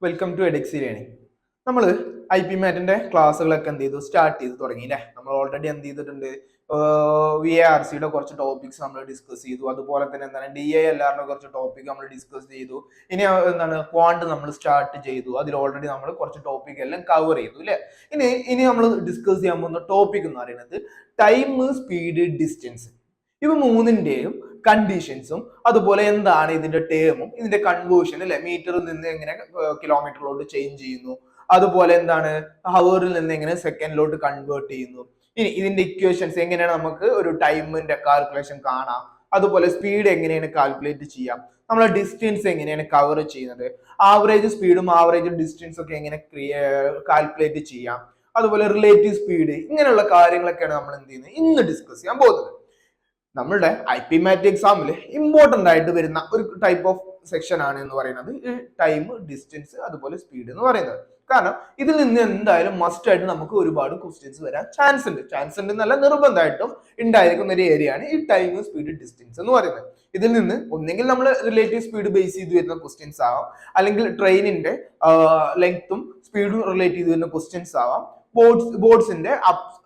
Welcome to Edixi learning. നമ്മൾ IP മാറ്റിന്റെ ക്ലാസ്സുകളൊക്കെ എന്ത് ചെയ്തു സ്റ്റാർട്ട് ചെയ്ത് തുടങ്ങി അല്ലേ. നമ്മൾ ഓൾറെഡി എന്ത് ചെയ്തിട്ടുണ്ട്, VARCയുടെ കുറച്ച് ടോപ്പിക്സ് നമ്മൾ ഡിസ്കസ് ചെയ്തു. അതുപോലെ തന്നെ എന്താണ് DILRന്റെ കുറച്ച് ടോപ്പിക് നമ്മൾ ഡിസ്കസ് ചെയ്തു. ഇനി എന്താണ് ക്വാണ്ട് നമ്മൾ സ്റ്റാർട്ട് ചെയ്തു. അതിൽ ഓൾറെഡി നമ്മൾ കുറച്ച് ടോപ്പിക് എല്ലാം കവർ ചെയ്തു അല്ലേ. ഇനി നമ്മൾ ഡിസ്കസ് ചെയ്യാൻ പോകുന്ന ടോപ്പിക് എന്ന് പറയുന്നത് ടൈം, സ്പീഡ്, ഡിസ്റ്റൻസ്. ഇവ മൂന്നിന്റെയും കണ്ടീഷൻസും അതുപോലെ എന്താണ് ഇതിന്റെ ടേമും ഇതിന്റെ കൺവേർഷൻ അല്ലെ, മീറ്ററിൽ നിന്ന് എങ്ങനെ കിലോമീറ്ററിലോട്ട് ചേഞ്ച് ചെയ്യുന്നു, അതുപോലെ എന്താണ് ഹവറിൽ നിന്ന് എങ്ങനെ സെക്കൻഡിലോട്ട് കൺവേർട്ട് ചെയ്യുന്നു, ഇനി ഇതിന്റെ ഇക്വേഷൻസ് എങ്ങനെയാണ് നമുക്ക് ഒരു ടൈമിന്റെ കാൽക്കുലേഷൻ കാണാം, അതുപോലെ സ്പീഡ് എങ്ങനെയാണ് കാൽക്കുലേറ്റ് ചെയ്യാം, നമ്മളെ ഡിസ്റ്റൻസ് എങ്ങനെയാണ് കവർ ചെയ്യുന്നത്, ആവറേജ് സ്പീഡും ആവറേജ് ഡിസ്റ്റൻസും ഒക്കെ എങ്ങനെ കാൽക്കുലേറ്റ് ചെയ്യാം, അതുപോലെ റിലേറ്റീവ് സ്പീഡ്, ഇങ്ങനെയുള്ള കാര്യങ്ങളൊക്കെയാണ് നമ്മൾ എന്ത് ചെയ്യുന്നത് ഇന്ന് ഡിസ്കസ് ചെയ്യാൻ പോകുന്നത്. നമ്മളുടെ IP മാറ്റ് എക്സാമിൽ ഇമ്പോർട്ടന്റ് ആയിട്ട് വരുന്ന ഒരു ടൈപ്പ് ഓഫ് സെക്ഷൻ ആണ് എന്ന് പറയുന്നത് ഈ ടൈം, ഡിസ്റ്റൻസ്, അതുപോലെ സ്പീഡ് എന്ന് പറയുന്നത്. കാരണം ഇതിൽ നിന്ന് എന്തായാലും മസ്റ്റ് ആയിട്ട് നമുക്ക് ഒരുപാട് ക്വസ്റ്റ്യൻസ് വരാൻ ചാൻസ് ഉണ്ട് എന്നല്ല, നിർബന്ധമായിട്ടും ഉണ്ടായിരിക്കുന്ന ഒരു ഏരിയ ആണ് ഈ ടൈം, സ്പീഡ്, ഡിസ്റ്റൻസ് എന്ന് പറയുന്നത്. ഇതിൽ നിന്ന് ഒന്നെങ്കിൽ നമ്മൾ റിലേറ്റീവ് സ്പീഡ് ബേസ് ചെയ്ത് വരുന്ന ക്വസ്റ്റ്യൻസ് ആവാം, അല്ലെങ്കിൽ ട്രെയിനിന്റെ ലെങ്ത്തും സ്പീഡും റിലേറ്റ് ചെയ്ത് വരുന്ന ക്വസ്റ്റ്യൻസ് ആവാം, ബോർഡ്സിന്റെ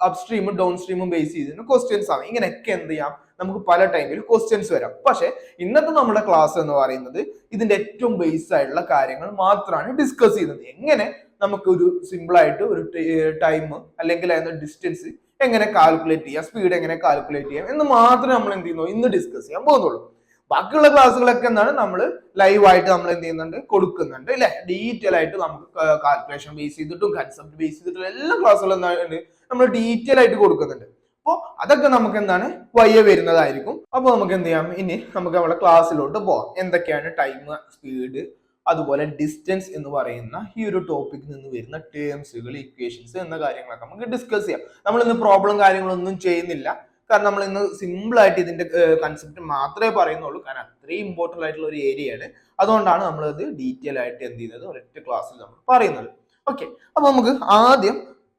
അപ്സ്ട്രീമും ഡൗൺ സ്ട്രീമും ബേസ് ചെയ്തിരുന്ന ക്വസ്റ്റ്യൻസ് ആവാം. ഇങ്ങനെയൊക്കെ എന്ത് ചെയ്യാം, നമുക്ക് പല ടൈമിൽ ക്വസ്റ്റ്യൻസ് വരാം. പക്ഷെ ഇന്നത്തെ നമ്മുടെ ക്ലാസ് എന്ന് പറയുന്നത് ഇതിന്റെ ഏറ്റവും ബേസ് ആയിട്ടുള്ള കാര്യങ്ങൾ മാത്രമാണ് ഡിസ്കസ് ചെയ്യുന്നത്. എങ്ങനെ നമുക്ക് ഒരു സിമ്പിൾ ആയിട്ട് ഒരു ടൈം അല്ലെങ്കിൽ അതിന്റെ ഡിസ്റ്റൻസ് എങ്ങനെ കാൽക്കുലേറ്റ് ചെയ്യാം, സ്പീഡ് എങ്ങനെ കാൽക്കുലേറ്റ് ചെയ്യാം എന്ന് മാത്രമേ നമ്മൾ എന്ത് ചെയ്യുന്നു ഇന്ന് ഡിസ്കസ് ചെയ്യാൻ പോകുന്നുള്ളൂ. ബാക്കിയുള്ള ക്ലാസ്സുകളൊക്കെ എന്താണ് നമ്മൾ ലൈവ് ആയിട്ട് നമ്മൾ എന്ത് ചെയ്യുന്നുണ്ട്, കൊടുക്കുന്നുണ്ട് അല്ലെ. ഡീറ്റെയിൽ ആയിട്ട് നമുക്ക് കാൽക്കുലേഷൻ ബേസ് ചെയ്തിട്ടും കൺസെപ്റ്റ് ബേസ് ചെയ്തിട്ടും എല്ലാ ക്ലാസ്സുകളും എന്താണ് നമ്മൾ ഡീറ്റെയിൽ ആയിട്ട് കൊടുക്കുന്നുണ്ട്. അപ്പോൾ അതൊക്കെ നമുക്ക് എന്താണ് വയ്യ വരുന്നതായിരിക്കും. അപ്പോൾ നമുക്ക് എന്ത് ചെയ്യാം, ഇനി നമുക്ക് നമ്മുടെ ക്ലാസ്സിലോട്ട് പോവാം. എന്തൊക്കെയാണ് ടൈം, സ്പീഡ്, അതുപോലെ ഡിസ്റ്റൻസ് എന്ന് പറയുന്ന ഈ ഒരു ടോപ്പിക്കിൽ നിന്ന് വരുന്ന ടേംസുകൾ, ഇക്വേഷൻസ് എന്ന കാര്യങ്ങളൊക്കെ നമുക്ക് ഡിസ്കസ് ചെയ്യാം. നമ്മൾ ഇന്ന് പ്രോബ്ലം കാര്യങ്ങളൊന്നും ചെയ്യുന്നില്ല, കാരണം നമ്മൾ ഇന്ന് സിമ്പിൾ ആയിട്ട് ഇതിന്റെ കൺസെപ്റ്റ് മാത്രമേ പറയുന്നുള്ളൂ. കാരണം അത്രയും ഇമ്പോർട്ടന്റ് ആയിട്ടുള്ള ഒരു ഏരിയ ആണ്. അതുകൊണ്ടാണ് നമ്മളത് ഡീറ്റെയിൽ ആയിട്ട് എന്ത് ചെയ്യുന്നത് ഒരൊറ്റ ക്ലാസ്സിൽ നമ്മൾ പറയുന്നത്. ഓക്കെ, അപ്പൊ നമുക്ക് ആദ്യം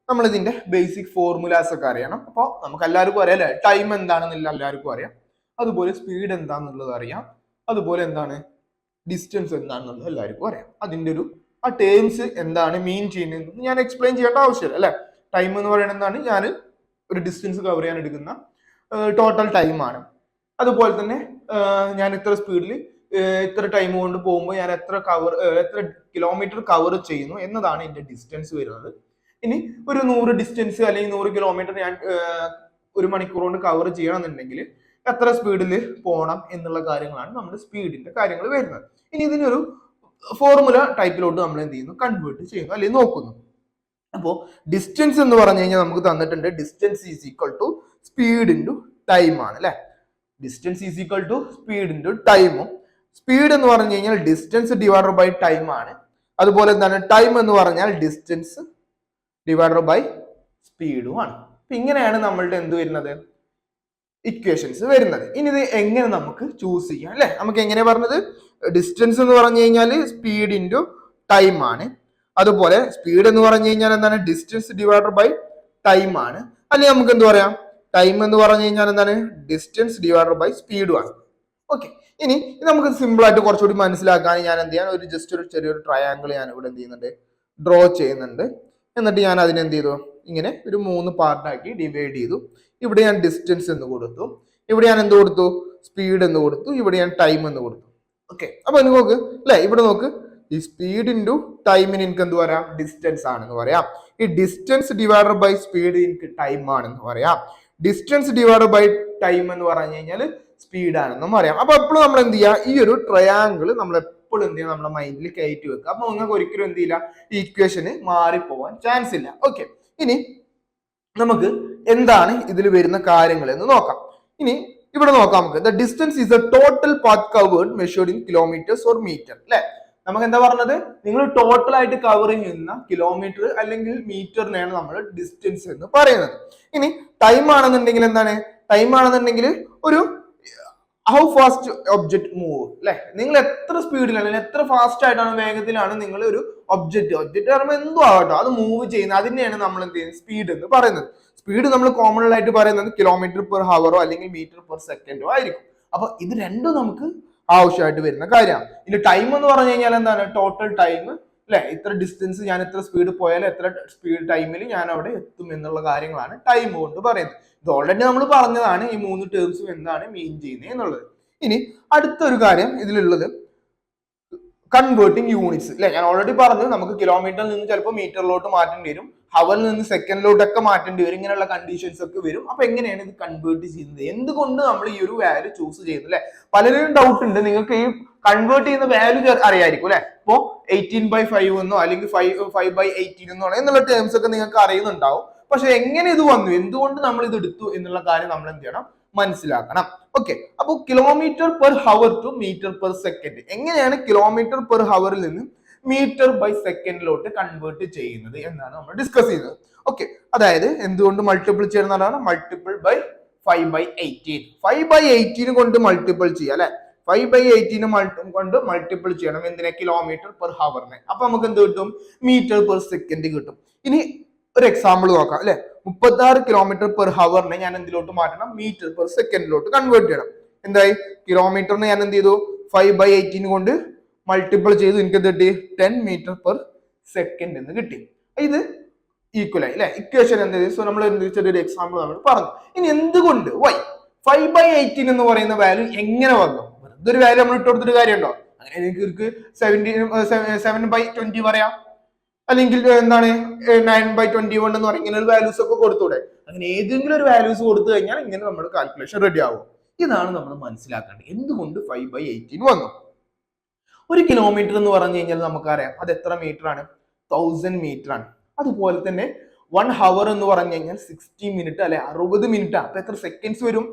നമ്മൾ ഇതിന്റെ ബേസിക് ഫോർമുലാസ് ഒക്കെ അറിയണം. അപ്പോൾ നമുക്ക് എല്ലാവർക്കും അറിയാം അല്ലെ, ടൈം എന്താണെന്നില്ല എല്ലാവർക്കും അറിയാം, അതുപോലെ സ്പീഡ് എന്താണെന്നുള്ളത് അറിയാം, അതുപോലെ എന്താണ് ഡിസ്റ്റൻസ് എന്താണെന്നുള്ളത് എല്ലാവർക്കും അറിയാം. അതിന്റെ ഒരു ആ ടേംസ് എന്താണ് മീൻ ചെയ്യുന്നത് ഞാൻ എക്സ്പ്ലെയിൻ ചെയ്യേണ്ട ആവശ്യമില്ല അല്ലെ. ടൈം എന്ന് പറയുന്നത് എന്താണ്, ഞാൻ ഒരു ഡിസ്റ്റൻസ് കവർ ചെയ്യാൻ എടുക്കുന്ന ടോട്ടൽ ടൈമാണ്. അതുപോലെ തന്നെ ഞാൻ ഇത്ര സ്പീഡിൽ ഇത്ര ടൈം കൊണ്ട് പോകുമ്പോൾ ഞാൻ എത്ര കിലോമീറ്റർ കവർ ചെയ്യുന്നു എന്നതാണ് ഇതിന്റെ ഡിസ്റ്റൻസ് വരുന്നത്. ഇനി ഒരു 100 ഡിസ്റ്റൻസ് അല്ലെങ്കിൽ 100 കിലോമീറ്റർ ഞാൻ ഒരു മണിക്കൂർ കൊണ്ട് കവർ ചെയ്യണമെന്നുണ്ടെങ്കിൽ എത്ര സ്പീഡിൽ പോകണം എന്നുള്ള കാര്യങ്ങളാണ് നമ്മുടെ സ്പീഡിന്റെ കാര്യങ്ങൾ വരുന്നത്. ഇനി ഇതിനൊരു ഫോർമുല ടൈപ്പിലോട്ട് നമ്മൾ എന്ത് ചെയ്യുന്നു, കൺവേർട്ട് ചെയ്യുന്നു അല്ലെങ്കിൽ നോക്കുന്നു. അപ്പോൾ ഡിസ്റ്റൻസ് എന്ന് പറഞ്ഞു കഴിഞ്ഞാൽ നമുക്ക് തന്നിട്ടുണ്ട്, distance is equal to speed into time ആണ് അല്ലെ. Distance is equal to speed into ടൈമും, സ്പീഡ് എന്ന് പറഞ്ഞു കഴിഞ്ഞാൽ ഡിസ്റ്റൻസ് ഡിവൈഡഡ് ബൈ ടൈം ആണ്. അതുപോലെ എന്താണ് ടൈം എന്ന് പറഞ്ഞാൽ ഡിസ്റ്റൻസ് ഡിവൈഡഡ് ബൈ സ്പീഡും ആണ്. അപ്പൊ ഇങ്ങനെയാണ് നമ്മളുടെ എന്ത് വരുന്നത്, ഇക്വേഷൻസ് വരുന്നത്. ഇനി ഇത് എങ്ങനെ നമുക്ക് ചൂസ് ചെയ്യാം അല്ലെ. നമുക്ക് എങ്ങനെ പറഞ്ഞത്, ഡിസ്റ്റൻസ് എന്ന് പറഞ്ഞു കഴിഞ്ഞാൽ സ്പീഡ് ഇൻറ്റു ടൈം ആണ്, അതുപോലെ സ്പീഡ് എന്ന് പറഞ്ഞു കഴിഞ്ഞാൽ എന്താണ് ഡിസ്റ്റൻസ് ഡിവൈഡഡ് ബൈ ടൈം ആണ്, അല്ലെങ്കിൽ നമുക്ക് എന്ത് പറയാം, ടൈം എന്ന് പറഞ്ഞു കഴിഞ്ഞാൽ എന്താണ് ഡിസ്റ്റൻസ് ഡിവൈഡഡ് ബൈ സ്പീഡും ആണ്. ഓക്കെ, ഇനി നമുക്ക് സിമ്പിൾ ആയിട്ട് കുറച്ചുകൂടി മനസ്സിലാക്കാൻ ഞാൻ എന്ത് ചെയ്യാൻ ഒരു ജസ്റ്റ് ഒരു ചെറിയൊരു ട്രയാങ്കിൾ ഞാൻ ഇവിടെ എന്ത് ചെയ്യുന്നുണ്ട്, ഡ്രോ ചെയ്യുന്നുണ്ട്. എന്നിട്ട് ഞാൻ അതിനെന്ത് ചെയ്തു, ഇങ്ങനെ ഒരു 3 പാർട്ടാക്കി ഡിവൈഡ് ചെയ്തു. ഇവിടെ ഞാൻ ഡിസ്റ്റൻസ് എന്ന് കൊടുത്തു, ഇവിടെ ഞാൻ എന്ത് കൊടുത്തു, സ്പീഡ് എന്ന് കൊടുത്തു, ഇവിടെ ഞാൻ ടൈം എന്ന് കൊടുത്തു. ഓക്കെ, അപ്പൊ എനിക്ക് നോക്ക് അല്ലെ, ഇവിടെ നോക്ക്, ഈ സ്പീഡ് ഇൻറ്റു ടൈമിന് എനിക്ക് എന്ത് പറയാം, ഡിസ്റ്റൻസ് ആണെന്ന് പറയാം. ഈ ഡിസ്റ്റൻസ് ഡിവൈഡഡ് ബൈ സ്പീഡ് എനിക്ക് ടൈം ആണെന്ന് പറയാം. ഡിസ്റ്റൻസ് ഡിവൈഡഡ് ബൈ ടൈം എന്ന് പറഞ്ഞു കഴിഞ്ഞാൽ സ്പീഡ് ആണെന്നും പറയാം. അപ്പൊ എപ്പോഴും നമ്മൾ എന്ത് ചെയ്യുക, ഈ ഒരു ട്രയാങ്കിൾ നമ്മൾ എപ്പോഴും എന്ത് ചെയ്യുക, നമ്മുടെ മൈൻഡിൽ കയറ്റി വെക്കുക. അപ്പൊ നിങ്ങൾക്ക് ഒരിക്കലും എന്ത് ചെയ്യില്ല, ഈ ഇക്വേഷന് മാറിപ്പോവാൻ ചാൻസ് ഇല്ല. ഓക്കെ, ഇനി നമുക്ക് എന്താണ് ഇതിൽ വരുന്ന കാര്യങ്ങൾ എന്ന് നോക്കാം. ഇനി ഇവിടെ നോക്കാം നമുക്ക്, the distance is a total path covered measured in kilometres or metre അല്ലെ. നമുക്ക് എന്താ പറഞ്ഞത്, നിങ്ങൾ ടോട്ടൽ ആയിട്ട് കവർ ചെയ്യുന്ന കിലോമീറ്റർ അല്ലെങ്കിൽ മീറ്ററിനെയാണ് നമ്മൾ ഡിസ്റ്റൻസ് എന്ന് പറയുന്നത്. ഇനി ടൈം ആണെന്നുണ്ടെങ്കിൽ എന്താണ്, ടൈം ആണെന്നുണ്ടെങ്കിൽ ഒരു ഹൗ ഫാസ്റ്റ് ഒബ്ജക്ട് മൂവ് അല്ലെ. നിങ്ങൾ എത്ര സ്പീഡിലാണ്, എത്ര ഫാസ്റ്റ് ആയിട്ടാണ്, വേഗത്തിലാണ് നിങ്ങൾ ഒരു ഒബ്ജക്ട് പറയുമ്പോൾ എന്തോ ആകട്ടോ അത് മൂവ് ചെയ്യുന്നത്, അതിനെയാണ് നമ്മൾ എന്ത് ചെയ്യുന്നത് സ്പീഡ് എന്ന് പറയുന്നത്. സ്പീഡ് നമ്മൾ കോമൺ ആയിട്ട് പറയുന്നത് കിലോമീറ്റർ പെർ ഹവറോ അല്ലെങ്കിൽ മീറ്റർ പെർ സെക്കൻഡോ ആയിരിക്കും. അപ്പൊ ഇത് രണ്ടും നമുക്ക് ആവശ്യമായിട്ട് വരുന്ന കാര്യമാണ്. ഇനി ടൈം എന്ന് പറഞ്ഞു കഴിഞ്ഞാൽ എന്താണ്, ടോട്ടൽ ടൈം അല്ലെ, ഇത്ര ഡിസ്റ്റൻസ് ഞാൻ ഇത്ര സ്പീഡ് പോയാൽ എത്ര സ്പീഡ് ടൈമിൽ ഞാൻ അവിടെ എത്തും എന്നുള്ള കാര്യങ്ങളാണ് ടൈം കൊണ്ട് പറയുന്നത്. ഇത് ഓൾറെഡി നമ്മൾ പറഞ്ഞതാണ് ഈ 3 ടേംസും എന്താണ് മീൻ ചെയ്യുന്നത് എന്നുള്ളത്. ഇനി അടുത്തൊരു കാര്യം ഇതിലുള്ളത് കൺവേർട്ടിംഗ് യൂണിറ്റ്സ് അല്ലെ. ഞാൻ ഓൾറെഡി പറഞ്ഞു നമുക്ക് കിലോമീറ്ററിൽ നിന്ന് ചിലപ്പോൾ മീറ്ററിലോട്ട് മാറ്റേണ്ടി വരും, ഹവറിൽ നിന്ന് സെക്കൻഡിലോട്ടൊക്കെ മാറ്റേണ്ടി വരും, ഇങ്ങനെയുള്ള കണ്ടീഷൻസ് ഒക്കെ വരും. അപ്പൊ എങ്ങനെയാണ് ഇത് കൺവേർട്ട് ചെയ്യുന്നത്, എന്തുകൊണ്ട് നമ്മൾ ഈ ഒരു വാല്യൂ ചൂസ് ചെയ്യുന്നത് അല്ലെ. പലരും ഡൗട്ട് ഉണ്ട്, നിങ്ങൾക്ക് ഈ കൺവേർട്ട് ചെയ്യുന്ന വാല്യൂ അറിയായിരിക്കും അല്ലെ. ഇപ്പോ 18/5 എന്നോ അല്ലെങ്കിൽ 5/18 എന്നോ എന്നുള്ള ടേംസ് ഒക്കെ നിങ്ങൾക്ക് അറിയുന്നുണ്ടാവും. പക്ഷെ എങ്ങനെ ഇത് വന്നു, എന്തുകൊണ്ട് നമ്മൾ ഇത് എടുത്തു എന്നുള്ള കാര്യം നമ്മൾ എന്ത് ചെയ്യണം, മനസ്സിലാക്കണം. ഓക്കെ, അപ്പൊ kilometre per hour to metre per second, എങ്ങനെയാണ് കിലോമീറ്റർ പെർ ഹവറിൽ നിന്ന് മീറ്റർ ബൈ സെക്കൻഡിലോട്ട് കൺവേർട്ട് ചെയ്യുന്നത് എന്നാണ് നമ്മൾ ഡിസ്കസ് ചെയ്യുന്നത്. ഓക്കെ, അതായത് എന്തുകൊണ്ട് മൾട്ടിപ്പിൾ ചെയ്യുന്നതാണ്, മൾട്ടിപ്പിൾ ബൈ 5/18. 5/18 കൊണ്ട് മൾട്ടിപ്പിൾ ചെയ്യാം അല്ലെ. 5/18 കൊണ്ട് മൾട്ടിപ്പിൾ ചെയ്യണം എന്തിനെ, കിലോമീറ്റർ പെർ ഹവറിനെ. അപ്പൊ നമുക്ക് എന്ത് കിട്ടും, മീറ്റർ പെർ സെക്കൻഡ് കിട്ടും. ഇനി ഒരു എക്സാമ്പിൾ നോക്കാം അല്ലെ. 36 കിലോമീറ്റർ പെർ ഹവറിനെ ഞാൻ എന്തിലോട്ട് മാറ്റണം, മീറ്റർ പെർ സെക്കൻഡിലോട്ട് കൺവേർട്ട് ചെയ്യണം. എന്തായി, കിലോമീറ്ററിനെ ഞാൻ എന്ത് ചെയ്തു, 5/18 കൊണ്ട് മൾട്ടിപ്പിൾ ചെയ്തു, എനിക്ക് എന്ത് കിട്ടി, 10 മീറ്റർ പെർ സെക്കൻഡ് എന്ന് കിട്ടി. ഇത് ഈക്വൽ ആയി അല്ലെ, ഇക്വേഷൻ എന്ത് ചെയ്തു. സോ നമ്മൾ എന്ത് വെച്ചൊരു എക്സാമ്പിൾ നമ്മൾ പറഞ്ഞു. ഇനി എന്തുകൊണ്ട് വൈ 5/18 എന്ന് പറയുന്ന വാല്യൂ എങ്ങനെ വന്നു, ഇതൊരു വാല്യൂ നമ്മൾ ഇട്ട് കൊടുത്തിട്ട് കാര്യമുണ്ടോ, അങ്ങനെ എനിക്ക് 7/20 പറയാം, അല്ലെങ്കിൽ എന്താണ് 9/21 എന്ന് പറയും, ഇങ്ങനെ ഒരു വാല്യൂസ് ഒക്കെ കൊടുത്തൂടെ. അങ്ങനെ ഏതെങ്കിലും ഒരു വാല്യൂസ് കൊടുത്തു കഴിഞ്ഞാൽ ഇങ്ങനെ നമ്മുടെ കാൽക്കുലേഷൻ റെഡി ആവും. ഇതാണ് നമ്മൾ മനസ്സിലാക്കേണ്ടത്, എന്തുകൊണ്ട് 5/18 വന്നു. ഒരു കിലോമീറ്റർ എന്ന് പറഞ്ഞു കഴിഞ്ഞാൽ നമുക്കറിയാം അത് എത്ര മീറ്റർ ആണ്, 1000 മീറ്റർ ആണ്. അതുപോലെ തന്നെ 1 ഹവർ എന്ന് പറഞ്ഞു കഴിഞ്ഞാൽ 60 മിനിറ്റ് അല്ലെ, 60 മിനിറ്റ്. അപ്പൊ എത്ര സെക്കൻഡ്സ് വരും,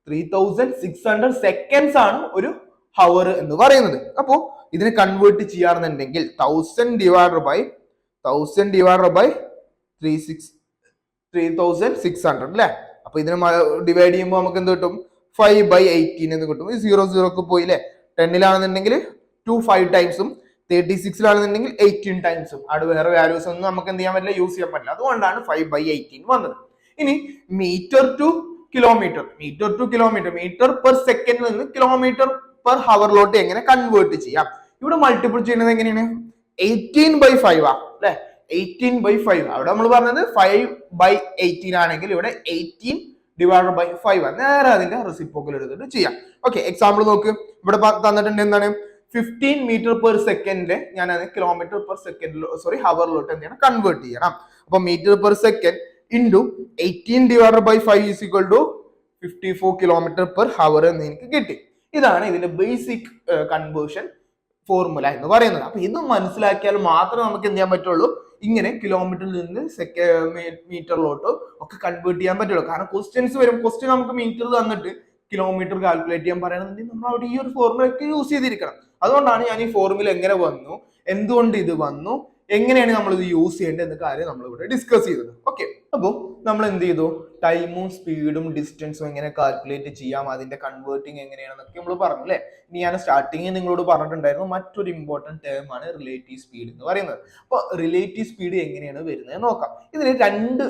3600 സെക്കൻഡ്സ് ആണ് ഒരു ഹവർ എന്ന് പറയുന്നത്. അപ്പോ ഇതിനെ കൺവേർട്ട് ചെയ്യാറുണ്ടെങ്കിൽ 1000 ഡിവൈഡഡ് ബൈ 3600 അല്ലെ. അപ്പൊ ഇതിനെ ഡിവൈഡ് ചെയ്യുമ്പോൾ നമുക്ക് എന്ത് കിട്ടും, 5/18 എന്ന് കിട്ടും. 0 ഒക്കെ പോയി അല്ലെ. 10-ലാണെന്നുണ്ടെങ്കിൽ 5 ടൈംസും 36-ലാണെന്നുണ്ടെങ്കിൽ 18 ടൈംസും. അവിടെ വേറെ വാല്യൂസ് ഒന്നും നമുക്ക് എന്ത് ചെയ്യാൻ പറ്റില്ല, യൂസ് ചെയ്യാൻ പറ്റില്ല. അതുകൊണ്ടാണ് 5/18 വന്നത്. ഇനി metre to kilometre, metre per സെക്കൻഡിൽ നിന്ന് കിലോമീറ്റർ പെർ ഹവറിലോട്ട് എങ്ങനെ കൺവേർട്ട് ചെയ്യാം. ഇവിടെ മൾട്ടിപ്പിൾ ചെയ്യുന്നത് എങ്ങനെയാണ്, 18/5 അല്ലെ. 18/5 അവിടെ നമ്മൾ പറഞ്ഞത് 5/18 ആണെങ്കിൽ ഇവിടെ 18 ഡിവൈഡ് ബൈ 5 നേരെ അതിന്റെ റെസിപ്രോക്കൽ എടുത്തിട്ട് ചെയ്യാം. ഓക്കെ, എക്സാമ്പിൾ നോക്ക്. ഇവിടെ തന്നിട്ടുണ്ട് എന്താണ്, 15 മീറ്റർ പെർ സെക്കൻഡിലെ ഞാൻ കിലോമീറ്റർ പെർ സെക്കൻഡ് ഹവറിലോട്ട് എന്ത് ചെയ്യണം, കൺവേർട്ട് ചെയ്യണം. അപ്പൊ metre per second into 18 divide by 5 is equal to 54 kilometre per hour എന്ന് എനിക്ക് കിട്ടി. ഇതാണ് ഇതിന്റെ ബേസിക് കൺവേർഷൻ ഫോർമുല എന്ന് പറയുന്നത്. അപ്പൊ ഇത് മനസ്സിലാക്കിയാൽ മാത്രമേ നമുക്ക് എന്ത് ചെയ്യാൻ പറ്റുള്ളൂ, ഇങ്ങനെ കിലോമീറ്ററിൽ നിന്ന് മീറ്ററിലോട്ടോ ഒക്കെ കൺവേർട്ട് ചെയ്യാൻ പറ്റുള്ളൂ. കാരണം ക്വസ്റ്റ്യൻസ് വരും, ക്വസ്റ്റ്യൻ നമുക്ക് മീറ്റർ തന്നിട്ട് കിലോമീറ്റർ കാൽക്കുലേറ്റ് ചെയ്യാൻ പറയണമെന്നുണ്ടെങ്കിൽ നമ്മൾ അവിടെ ഈ ഒരു ഫോർമുല ഒക്കെ യൂസ് ചെയ്തിരിക്കണം. അതുകൊണ്ടാണ് ഞാൻ ഈ ഫോർമുല എങ്ങനെ വന്നു, എന്തുകൊണ്ട് ഇത് വന്നു, എങ്ങനെയാണ് നമ്മൾ ഇത് യൂസ് ചെയ്യേണ്ടത് എന്ന കാര്യം നമ്മൾ ഇവിടെ ഡിസ്കസ് ചെയ്തത്. ഓക്കെ, അപ്പോൾ നമ്മൾ എന്ത് ചെയ്തു, ടൈമും സ്പീഡും ഡിസ്റ്റൻസും എങ്ങനെ കാൽക്കുലേറ്റ് ചെയ്യാം, അതിന്റെ കൺവേർട്ടിങ് എങ്ങനെയാണെന്നൊക്കെ നമ്മൾ പറഞ്ഞു അല്ലെ. ഇനി ഞാൻ സ്റ്റാർട്ടിങ്ങിൽ നിങ്ങളോട് പറഞ്ഞിട്ടുണ്ടായിരുന്നു മറ്റൊരു ഇമ്പോർട്ടന്റ് ടേം ആണ് റിലേറ്റീവ് സ്പീഡ് എന്ന് പറയുന്നത്. അപ്പോൾ റിലേറ്റീവ് സ്പീഡ് എങ്ങനെയാണ് വരുന്നത് നോക്കാം. ഇതിന് 2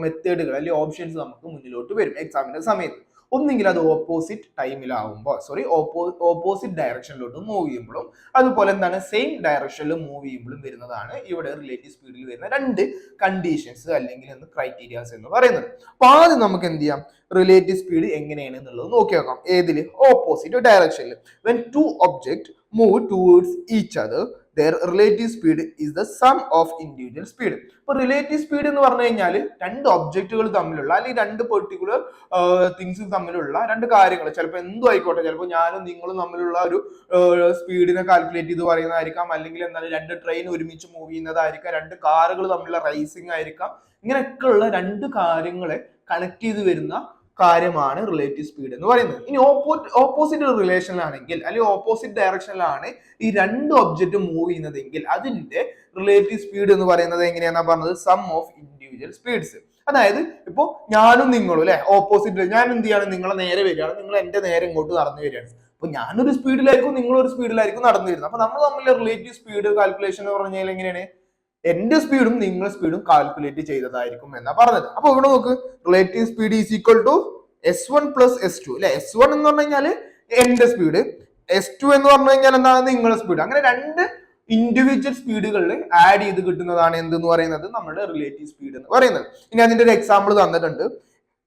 മെത്തേഡുകൾ അല്ലെങ്കിൽ ഓപ്ഷൻസ് നമുക്ക് മുന്നിലോട്ട് വരും എക്സാമിന്റെ സമയത്ത്. ഒന്നെങ്കിൽ അത് ഓപ്പോസിറ്റ് ടൈമിലാവുമ്പോൾ ഓപ്പോസിറ്റ് ഡയറക്ഷനിലോട്ട് മൂവ് ചെയ്യുമ്പോഴും അതുപോലെ എന്താണ് സെയിം ഡയറക്ഷനിൽ മൂവ് ചെയ്യുമ്പോഴും വരുന്നതാണ് ഇവിടെ റിലേറ്റീവ് സ്പീഡിൽ വരുന്ന 2 കണ്ടീഷൻസ് അല്ലെങ്കിൽ ക്രൈറ്റീരിയാസ് എന്ന് പറയുന്നത്. അപ്പൊ ആദ്യം നമുക്ക് എന്ത് ചെയ്യാം, റിലേറ്റീവ് സ്പീഡ് എങ്ങനെയാണ് എന്നുള്ളത് നോക്കി നോക്കാം. ഏതില്, ഓപ്പോസിറ്റ് ഡയറക്ഷനിൽ. when 2 objects move towards each other their relative speed is the sum of individual speed. ഇപ്പൊ റിലേറ്റീവ് സ്പീഡ് എന്ന് പറഞ്ഞു കഴിഞ്ഞാൽ 2 ഒബ്ജക്റ്റുകൾ തമ്മിലുള്ള അല്ലെങ്കിൽ 2 പെർട്ടിക്കുലർ തിങ്സ് തമ്മിലുള്ള 2 കാര്യങ്ങൾ, ചിലപ്പോൾ എന്തും ആയിക്കോട്ടെ, ചിലപ്പോൾ ഞാനും നിങ്ങളും തമ്മിലുള്ള ഒരു സ്പീഡിനെ കാൽക്കുലേറ്റ് ചെയ്ത് പറയുന്നതായിരിക്കാം, അല്ലെങ്കിൽ എന്താണ് 2 ട്രെയിൻ ഒരുമിച്ച് മൂവ് ചെയ്യുന്നതായിരിക്കാം, 2 കാറുകൾ തമ്മിലുള്ള റേസിംഗ് ആയിരിക്കാം. ഇങ്ങനെയൊക്കെയുള്ള 2 കാര്യങ്ങളെ കണക്ട് ചെയ്ത് വരുന്ന കാര്യമാണ് റിലേറ്റീവ് സ്പീഡ് എന്ന് പറയുന്നത്. ഇനി ഓപ്പോസിറ്റ് റിലേഷനിലാണെങ്കിൽ അല്ലെങ്കിൽ ഓപ്പോസിറ്റ് ഡയറക്ഷനിലാണ് ഈ 2 ഒബ്ജക്റ്റ് മൂവ് ചെയ്യുന്നതെങ്കിൽ അതിന്റെ റിലേറ്റീവ് സ്പീഡ് എന്ന് പറയുന്നത് എങ്ങനെയാണെന്നാ പറഞ്ഞത്, സം ഓഫ് ഇൻഡിവിജ്വൽ സ്പീഡ്സ്. അതായത് ഇപ്പൊ ഞാനും നിങ്ങളും അല്ലെ ഓപ്പോസിറ്റ്, ഞാൻ എന്ത് ചെയ്യാണ്, നിങ്ങളെ നേരെ വരികയാണ്, നിങ്ങൾ എന്റെ നേരെ ഇങ്ങോട്ട് നടന്നു വരികയാണ്. അപ്പൊ ഞാനൊരു സ്പീഡിലായിരിക്കും നിങ്ങളൊരു സ്പീഡിലായിരിക്കും നടന്നു വരുന്നത്. അപ്പൊ നമ്മൾ തമ്മിലെ റിലേറ്റീവ് സ്പീഡ് കാൽക്കുലേഷൻ എന്ന് പറഞ്ഞാൽ എങ്ങനെയാണ്, എന്റെ സ്പീഡും നിങ്ങളുടെ സ്പീഡും കാൽക്കുലേറ്റ് ചെയ്തതായിരിക്കും എന്നാ പറഞ്ഞത്. അപ്പൊ ഇവിടെ നോക്ക്, relative speed is equal to S1 plus S2 അല്ലെ. S1 എന്ന് പറഞ്ഞു കഴിഞ്ഞാൽ എന്റെ സ്പീഡ്, S2 എന്ന് പറഞ്ഞു കഴിഞ്ഞാൽ എന്താണ് നിങ്ങളുടെ സ്പീഡ്. അങ്ങനെ 2 ഇൻഡിവിജ്വൽ സ്പീഡുകളിൽ ആഡ് ചെയ്ത് കിട്ടുന്നതാണ് എന്തെന്ന് പറയുന്നത് നമ്മുടെ റിലേറ്റീവ് സ്പീഡ് എന്ന് പറയുന്നത്. ഇനി അതിന്റെ ഒരു എക്സാമ്പിൾ തന്നിട്ടുണ്ട്.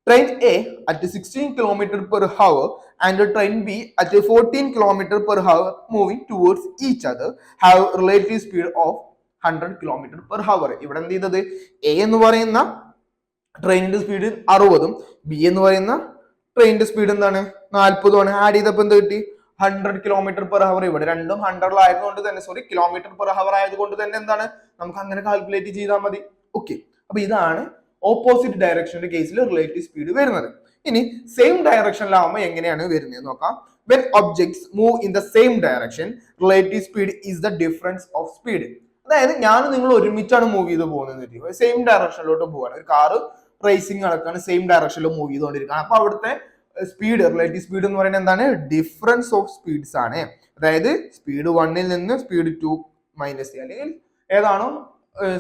Train A at 16 km per hour and train B at 14 km per hour moving towards each other have relative speed of 100 km per hour. ഇവിടെ എന്ത് ചെയ്തത്, എ എന്ന് പറയുന്ന ട്രെയിനിന്റെ സ്പീഡ് 60ഉം ബി എന്ന് പറയുന്ന ട്രെയിനിന്റെ സ്പീഡ് എന്താണ് 40ഉമാണ്. ആഡ് ചെയ്തപ്പോൾ എന്ത് കിട്ടി, 100 കിലോമീറ്റർ പെർ ഹവർ. ഇവിടെ രണ്ടും 100 ആയതുകൊണ്ട് തന്നെ കിലോമീറ്റർ പെർ ഹവർ ആയതുകൊണ്ട് തന്നെ എന്താണ്, നമുക്ക് അങ്ങനെ കാൽക്കുലേറ്റ് ചെയ്താൽ മതി. ഓക്കെ, അപ്പൊ ഇതാണ് ഓപ്പോസിറ്റ് ഡയറക്ഷന്റെ കേസിൽ റിലേറ്റീവ് സ്പീഡ് വരുന്നത്. ഇനി സെയിം ഡയറക്ഷനിലാവുമ്പോൾ എങ്ങനെയാണ് വരുന്നത് നോക്കാം. When objects move in the same direction, relative speed is the difference of speed. അതായത് ഞാൻ നിങ്ങൾ ഒരുമിച്ചാണ് മൂവ് ചെയ്ത് പോകുന്നത്, സെയിം ഡയറക്ഷനിലോട്ട് പോവാണ്. ഒരു കാറ് റേസിംഗ് നടക്കാണ്, സെയിം ഡയറക്ഷനിൽ മൂവ് ചെയ്തുകൊണ്ടിരിക്കുകയാണ്. അപ്പൊ അവിടുത്തെ സ്പീഡ്, റിലേറ്റീവ് സ്പീഡ് എന്ന് പറയുന്നത് എന്താണ്, ഡിഫറൻസ് ഓഫ് സ്പീഡ്സ് ആണ്. അതായത് സ്പീഡ് 1ൽ നിന്ന് സ്പീഡ് 2 മൈനസ് ചെയ്യുക, അല്ലെങ്കിൽ ഏതാണോ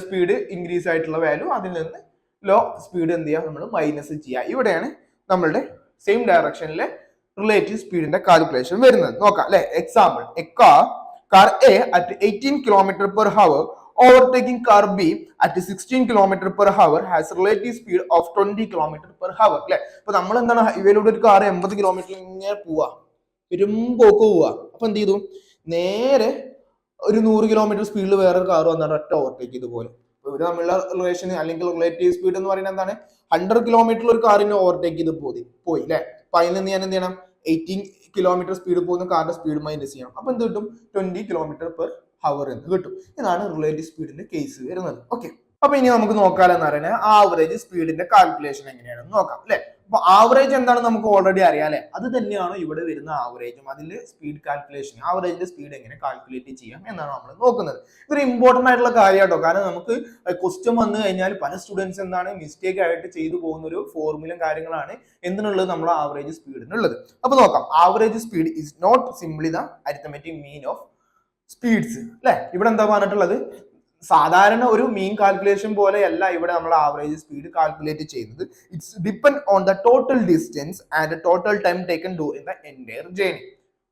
സ്പീഡ് ഇൻക്രീസ് ആയിട്ടുള്ള വാല്യൂ അതിൽ നിന്ന് ലോ സ്പീഡ് എന്ത് ചെയ്യുക, നമ്മൾ മൈനസ് ചെയ്യുക. ഇവിടെയാണ് നമ്മളുടെ സെയിം ഡയറക്ഷനിലെ റിലേറ്റീവ് സ്പീഡിന്റെ കാൽക്കുലേഷൻ വരുന്നത്. നോക്കാം അല്ലെ. Example, A car A at 18 km per hour overtaking car B at 16 km per hour has relative speed of 20 km per hour. അല്ലെ, അപ്പൊ നമ്മൾ എന്താണ്, ഹൈവേയിലൂടെ ഒരു കാർ 80 കിലോമീറ്റർ ഇങ്ങനെ പോവാ, പോക്ക് പോവാ. അപ്പൊ എന്ത് ചെയ്തു, നേരെ ഒരു 100 കിലോമീറ്റർ സ്പീഡിൽ വേറൊരു കാർ വന്നിട്ട് ഒറ്റ ഓവർടേക്ക് ഇതുപോലെ. ഇവര് തമ്മിലുള്ള റിലേഷൻ അല്ലെങ്കിൽ റിലേറ്റീവ് സ്പീഡ് എന്ന് പറയുന്നത് എന്താണ്, 100 കിലോമീറ്റർ ഒരു കാറിനെ ഓവർടേക്ക് ചെയ്ത് പോയി അല്ലെ. അപ്പൊ അതിൽ നിന്ന് ഞാൻ എന്ത് ചെയ്യണം, 18 കിലോമീറ്റർ സ്പീഡ് പോകുന്ന കാറിന്റെ സ്പീഡ് മൈനസ് ചെയ്യണം. അപ്പൊ എന്ത് കിട്ടും, 20 കിലോമീറ്റർ പെർ ഹവർ എന്ന് കിട്ടും. ഇതാണ് റിലേറ്റീവ് സ്പീഡിന്റെ കേസ് വരുന്നത്. ഓക്കെ, അപ്പൊ ഇനി നമുക്ക് നോക്കാലെന്ന് പറയുന്നത് ആവറേജ് സ്പീഡിന്റെ കാൽക്കുലേഷൻ എങ്ങനെയാണെന്ന് നോക്കാം അല്ലെ. അപ്പൊ ആവറേജ് എന്താണ് നമുക്ക് ഓൾറെഡി അറിയാം അല്ലെ. അത് തന്നെയാണ് ഇവിടെ വരുന്ന ആവറേജും. അതിന്റെ സ്പീഡ് കാൽക്കുലേഷൻ, ആവറേജിന്റെ സ്പീഡ് എങ്ങനെ കാൽക്കുലേറ്റ് ചെയ്യാം എന്നാണ് നമ്മൾ നോക്കുന്നത്. ഇതൊരു ഇമ്പോർട്ടന്റ് ആയിട്ടുള്ള കാര്യമാട്ടോ. കാരണം നമുക്ക് ക്വസ്റ്റ്യൻ വന്നു കഴിഞ്ഞാൽ പല സ്റ്റുഡൻസ് എന്താണ് മിസ്റ്റേക്ക് ആയിട്ട് ചെയ്തു പോകുന്ന ഒരു ഫോർമുലയും കാര്യങ്ങളാണ് എന്തിനുള്ളത്, നമ്മൾ ആവറേജ് സ്പീഡിനുള്ളത്. അപ്പൊ നോക്കാം. Average speed is not simply the arithmetic mean of speeds അല്ലെ. ഇവിടെ എന്താ പറഞ്ഞിട്ടുള്ളത്, സാധാരണ ഒരു മീൻ കാൽക്കുലേഷൻ പോലെയല്ല ഇവിടെ നമ്മൾ ആവറേജ് സ്പീഡ് കാൽക്കുലേറ്റ് ചെയ്യുന്നത്. It's depend on the total distance and total time taken during the entire journey.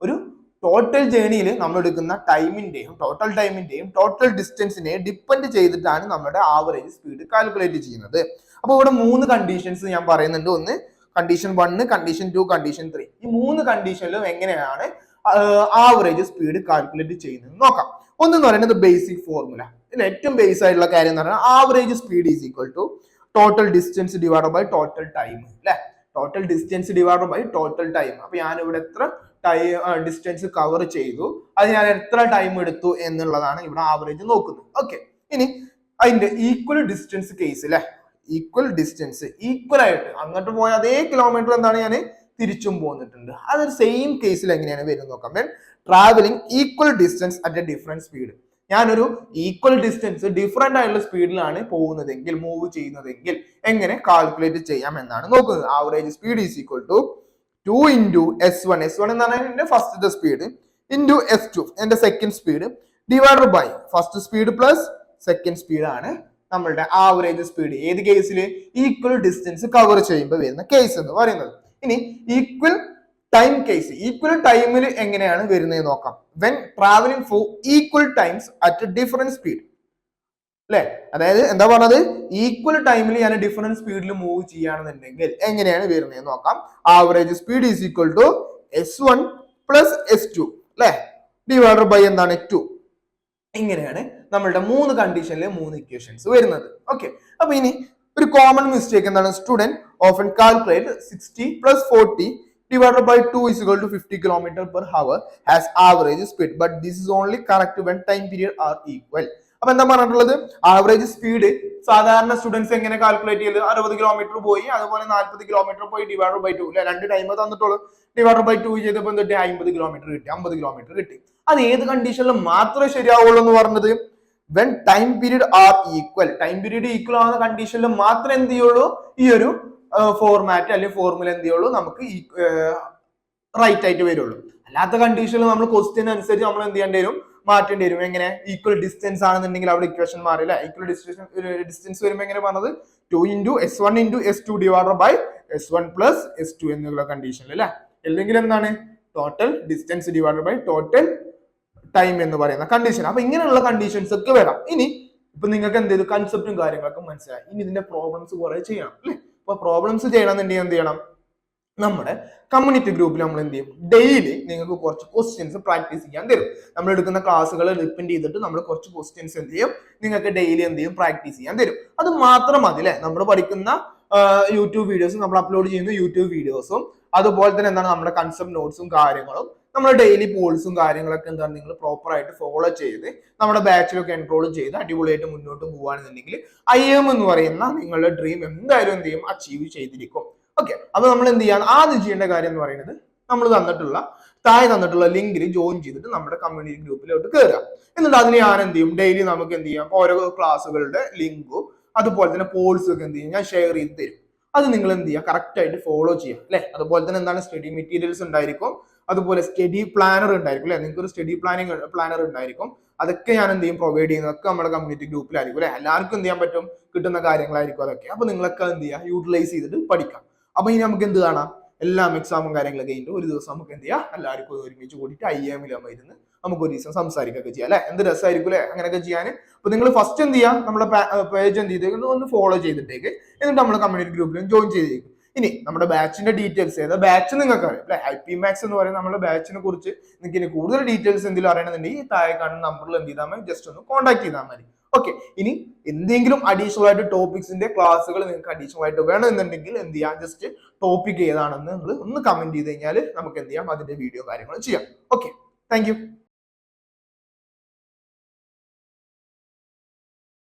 ഒരു ടോട്ടൽ ജേർണിയിൽ നമ്മൾ എടുക്കുന്ന ടൈമിന്റെയും ടോട്ടൽ ഡിസ്റ്റൻസിനെയും ഡിപ്പെൻഡ് ചെയ്തിട്ടാണ് നമ്മുടെ ആവറേജ് സ്പീഡ് കാൽക്കുലേറ്റ് ചെയ്യുന്നത്. അപ്പോൾ ഇവിടെ 3 കണ്ടീഷൻസ് ഞാൻ പറയുന്നുണ്ട്. ഒന്ന് കണ്ടീഷൻ 1, കണ്ടീഷൻ 2, കണ്ടീഷൻ 3. ഈ 3 കണ്ടീഷനിലും എങ്ങനെയാണ് ആവറേജ് സ്പീഡ് കാൽക്കുലേറ്റ് ചെയ്യുന്നത് നോക്കാം. ഒന്നെന്ന് പറയുന്നത് ബേസിക് ഫോർമുല. ഇതിൽ ഏറ്റവും ബേസ് ആയിട്ടുള്ള കാര്യം എന്ന് പറഞ്ഞാൽ average speed is equal to total distance divide by total time അല്ലെ. Total distance divide by total time. അപ്പൊ ഞാൻ ഇവിടെ എത്ര ഡിസ്റ്റൻസ് കവർ ചെയ്തു, അത് ഞാൻ എത്ര ടൈം എടുത്തു എന്നുള്ളതാണ് ഇവിടെ ആവറേജ് നോക്കുന്നത്. ഓക്കെ, ഇനി അതിന്റെ ഈക്വൽ ഡിസ്റ്റൻസ് കേസ് അല്ലെ. ഈക്വൽ ഡിസ്റ്റൻസ്, ഈക്വൽ ആയിട്ട് അങ്ങോട്ട് പോയ അതേ കിലോമീറ്റർ എന്താണ് ഞാൻ തിരിച്ചും പോന്നിട്ടുണ്ട്. അതൊരു സെയിം കേസിൽ എങ്ങനെയാണ് വരുന്നത് നോക്കാം. Travelling equal distance at A different speed. ഞാനൊരു ഈക്വൽ ഡിസ്റ്റൻസ് ഡിഫറെന്റ് ആയിട്ടുള്ള സ്പീഡിലാണ് പോകുന്നതെങ്കിൽ, മൂവ് ചെയ്യുന്നതെങ്കിൽ എങ്ങനെ കാൽക്കുലേറ്റ് ചെയ്യാം എന്നാണ് നോക്കുന്നത്. Average speed is equal to 2 into S1. S1 എന്ന് പറഞ്ഞാൽ എന്റെ ഫസ്റ്റത്തെ സ്പീഡ് ഇൻറ്റു S2 എന്റെ second speed divided by first speed plus second speed ആണ് നമ്മളുടെ ആവറേജ് സ്പീഡ്. ഏത് കേസിൽ, ഈക്വൽ ഡിസ്റ്റൻസ് കവർ ചെയ്യുമ്പോൾ വരുന്ന കേസ് എന്ന് പറയുന്നത്. ഇനി ഈക്വൽ ടൈം കേസ്, ഈക്വൽ ടൈമിൽ എങ്ങനെയാണ് വരുന്നത് നോക്കാം. When travelling four equal times at different speed അല്ലെ. അതായത് എന്താ പറഞ്ഞത്, ഈക്വൽ ടൈമിൽ ഞാൻ ഡിഫറെന്റ് സ്പീഡിൽ മൂവ് ചെയ്യുകയാണെന്നുണ്ടെങ്കിൽ എങ്ങനെയാണ് വരുന്നത് നോക്കാം. Average speed is equal to S1 plus S2 അല്ലെ ഡിവൈഡഡ് ബൈ എന്താണ് 2. ഇങ്ങനെയാണ് നമ്മളുടെ 3 കണ്ടീഷനിലെ 3 ഇക്വേഷൻസ് വരുന്നത്. ഓക്കെ, അപ്പൊ ഇനി ഒരു കോമൺ മിസ്റ്റേക്ക് എന്താണ്, student often calculate 60 plus 40 divided by 2 is equal to 50 km per hour as average speed, but this is only correct when time period are equal. അപ്പൊ എന്താ പറഞ്ഞിട്ടുള്ളത്, ആവറേജ് സ്പീഡ് സാധാരണ students എങ്ങനെ calculate ചെയ്ത് 60 kilometre പോയി, അതുപോലെ 40 kilometre പോയി divide by 2 അല്ലെ, 2 ടൈം തന്നിട്ടുള്ളൂ. ഡിവൈഡ് ബൈ 2 ചെയ്തപ്പോൾ എന്ത് കിട്ടി, 50 കിലോമീറ്റർ കിട്ടി, 50 കിലോമീറ്റർ കിട്ടി. അത് ഏത് കണ്ടീഷനിൽ മാത്രമേ ശരിയാവുള്ളൂ എന്ന് പറഞ്ഞത്, when time period R equal. Time period equal ആവുന്ന കണ്ടീഷനിൽ മാത്രമേ എന്ത് ചെയ്യുള്ളൂ, ഈ ഒരു ഫോർമാറ്റ് അല്ലെങ്കിൽ ഫോർമുല എന്ത് ചെയ്യുള്ളൂ, നമുക്ക് റൈറ്റ് ആയിട്ട് വരുള്ളൂ. അല്ലാത്ത കണ്ടീഷനിൽ നമ്മൾ ക്വസ്റ്റ്യൻ അനുസരിച്ച് നമ്മൾ എന്ത് ചെയ്യേണ്ടി വരും, മാറ്റേണ്ടി വരും. എങ്ങനെ, ഈക്വൽ ഡിസ്റ്റൻസ് ആണെന്നുണ്ടെങ്കിൽ അവിടെ ഇക്വേഷൻ മാറില്ല. ഈക്വൽ ഡിസ്റ്റൻസ് വരുമ്പോൾ എങ്ങനെ പറഞ്ഞത്, 2 into S1 into S2 divided by S1 plus S2 എന്നുള്ള കണ്ടീഷനിൽ അല്ലെ. അല്ലെങ്കിൽ എന്താണ്, total distance divided by total time എന്ന് പറയുന്ന കണ്ടീഷൻ. അപ്പൊ ഇങ്ങനെയുള്ള കണ്ടീഷൻസ് ഒക്കെ വരാം. ഇനി ഇപ്പൊ നിങ്ങൾക്ക് എന്ത് ചെയ്തു കൺസെപ്റ്റും കാര്യങ്ങളൊക്കെ മനസ്സിലായി. ഇനി ഇതിന്റെ പ്രോബ്ലംസ് കുറെ ചെയ്യണം അല്ലെ. അപ്പൊ പ്രോബ്ലംസ് ചെയ്യണമെന്നുണ്ടെങ്കിൽ എന്ത് ചെയ്യണം, നമ്മുടെ കമ്മ്യൂണിറ്റി ഗ്രൂപ്പിൽ നമ്മൾ എന്ത് ചെയ്യും, ഡെയിലി നിങ്ങൾക്ക് കുറച്ച് ക്വസ്റ്റ്യൻസ് പ്രാക്ടീസ് ചെയ്യാൻ തരും. നമ്മൾ എടുക്കുന്ന ക്ലാസ്സുകൾ ഡിപ്പെൻഡ് ചെയ്തിട്ട് നമ്മൾ കുറച്ച് ക്വസ്റ്റ്യൻസ് എന്ത് ചെയ്യും, നിങ്ങൾക്ക് ഡെയിലി എന്ത് ചെയ്യും, പ്രാക്ടീസ് ചെയ്യാൻ തരും. അത് മാത്രം മതി അല്ലെ. നമ്മൾ പഠിക്കുന്ന യൂട്യൂബ് വീഡിയോസും നമ്മൾ അപ്ലോഡ് ചെയ്യുന്ന യൂട്യൂബ് വീഡിയോസും അതുപോലെ തന്നെ എന്താണ് നമ്മുടെ കൺസെപ്റ്റ് നോട്ട്സും കാര്യങ്ങളും നമ്മുടെ ഡെയിലി പോൾസും കാര്യങ്ങളൊക്കെ എന്താണ് നിങ്ങൾ പ്രോപ്പർ ആയിട്ട് ഫോളോ ചെയ്ത് നമ്മുടെ ബാച്ചിലൊക്കെ എൻറോൾ ചെയ്ത് അടിപൊളിയായിട്ട് മുന്നോട്ട് പോവുകയാണെന്നുണ്ടെങ്കിൽ IIM എന്ന് പറയുന്ന നിങ്ങളുടെ ഡ്രീം എന്തായാലും എന്ത് ചെയ്യും, അച്ചീവ് ചെയ്തിരിക്കും. ഓക്കെ, അപ്പൊ നമ്മൾ എന്ത് ചെയ്യാൻ ആദ്യം ചെയ്യേണ്ട കാര്യം എന്ന് പറയുന്നത്, നമ്മൾ താഴെ തന്നിട്ടുള്ള ലിങ്കിൽ ജോയിൻ ചെയ്തിട്ട് നമ്മുടെ കമ്മ്യൂണിറ്റി ഗ്രൂപ്പിലോട്ട് കയറുക. എന്നിട്ട് അതിന് ഞാൻ എന്ത് ചെയ്യും, ഡെയിലി നമുക്ക് എന്ത് ചെയ്യാം, ഓരോ ക്ലാസ്സുകളുടെ ലിങ്കും അതുപോലെ തന്നെ പോൾസും ഒക്കെ എന്ത് ചെയ്യും, ഞാൻ ഷെയർ ചെയ്ത് തരും. അത് നിങ്ങൾ എന്ത് ചെയ്യുക, കറക്റ്റ് ആയിട്ട് ഫോളോ ചെയ്യാം അല്ലെ. അതുപോലെ തന്നെ എന്താണ് സ്റ്റഡി മെറ്റീരിയൽസ് ഉണ്ടായിരിക്കും, അതുപോലെ സ്റ്റഡി പ്ലാനർ ഉണ്ടായിരിക്കും അല്ലെ. നിങ്ങൾക്ക് ഒരു സ്റ്റഡി പ്ലാനർ ഉണ്ടായിരിക്കും. അതൊക്കെ ഞാൻ എന്ത് ചെയ്യും, പ്രൊവൈഡ് ചെയ്യുന്നതൊക്കെ നമ്മുടെ കമ്മ്യൂണിറ്റി ഗ്രൂപ്പിലായിരിക്കും അല്ലെ. എല്ലാവർക്കും എന്ത് ചെയ്യാൻ പറ്റും, കിട്ടുന്ന കാര്യങ്ങളായിരിക്കും അതൊക്കെ. അപ്പൊ നിങ്ങളൊക്കെ എന്ത് ചെയ്യുക, യൂട്ടിലൈസ് ചെയ്തിട്ട് പഠിക്കാം. അപ്പൊ ഇനി നമുക്ക് എന്ത് കാണാം, എല്ലാം എക്സാമും കാര്യങ്ങളൊക്കെ കഴിഞ്ഞിട്ട് ഒരു ദിവസം നമുക്ക് എന്ത് ചെയ്യാം, എല്ലാവർക്കും ഒരുമിച്ച് കൂടിയിട്ട് IIM ഇരുന്ന് നമുക്ക് ഒരു ദിവസം സംസാരിക്കുകയൊക്കെ ചെയ്യാം അല്ലെ. എന്ത് രസമായിരിക്കും അല്ലെ അങ്ങനെയൊക്കെ ചെയ്യാൻ. അപ്പൊ നിങ്ങൾ ഫസ്റ്റ് എന്ത് ചെയ്യാം, നമ്മുടെ പേജ് എന്ത് ചെയ്തേക്ക് ഒന്ന് ഫോളോ ചെയ്തിട്ടേക്ക്, എന്നിട്ട് നമ്മുടെ കമ്മ്യൂണിറ്റി ഗ്രൂപ്പിലും ജോയിൻ ചെയ്തേക്കും. ഇനി നമ്മുടെ ബാച്ചിന്റെ ഡീറ്റെയിൽസ് ഏതാ ബാച്ച് നിങ്ങൾക്ക് അറിയാം അല്ലെ. IPMAX എന്ന് പറയുന്ന നമ്മുടെ ബാച്ചിനെ കുറിച്ച് നിങ്ങൾക്ക് ഇനി കൂടുതൽ ഡീറ്റെയിൽസ് എന്തെങ്കിലും അറിയണമെന്നുണ്ടെങ്കിൽ താഴെ കാണുന്ന നമ്പറിൽ എന്ത് ചെയ്താൽ മതി, ജസ്റ്റ് ഒന്ന് കോൺടാക്ട് ചെയ്താൽ മതി. ഓക്കെ, ഇനി എന്തെങ്കിലും അഡീഷണൽ ആയിട്ട് ടോപ്പിക്സിന്റെ ക്ലാസ്സുകൾ നിങ്ങൾക്ക് അഡീഷണൽ ആയിട്ട് വേണമെന്നുണ്ടെങ്കിൽ എന്ത് ചെയ്യാം, ജസ്റ്റ് ടോപ്പിക് ഏതാണെന്ന് നിങ്ങൾ ഒന്ന് കമന്റ് ചെയ്ത് കഴിഞ്ഞാൽ നമുക്ക് എന്ത് ചെയ്യാം, അതിന്റെ വീഡിയോ കാര്യങ്ങൾ ചെയ്യാം. Okay, thank you.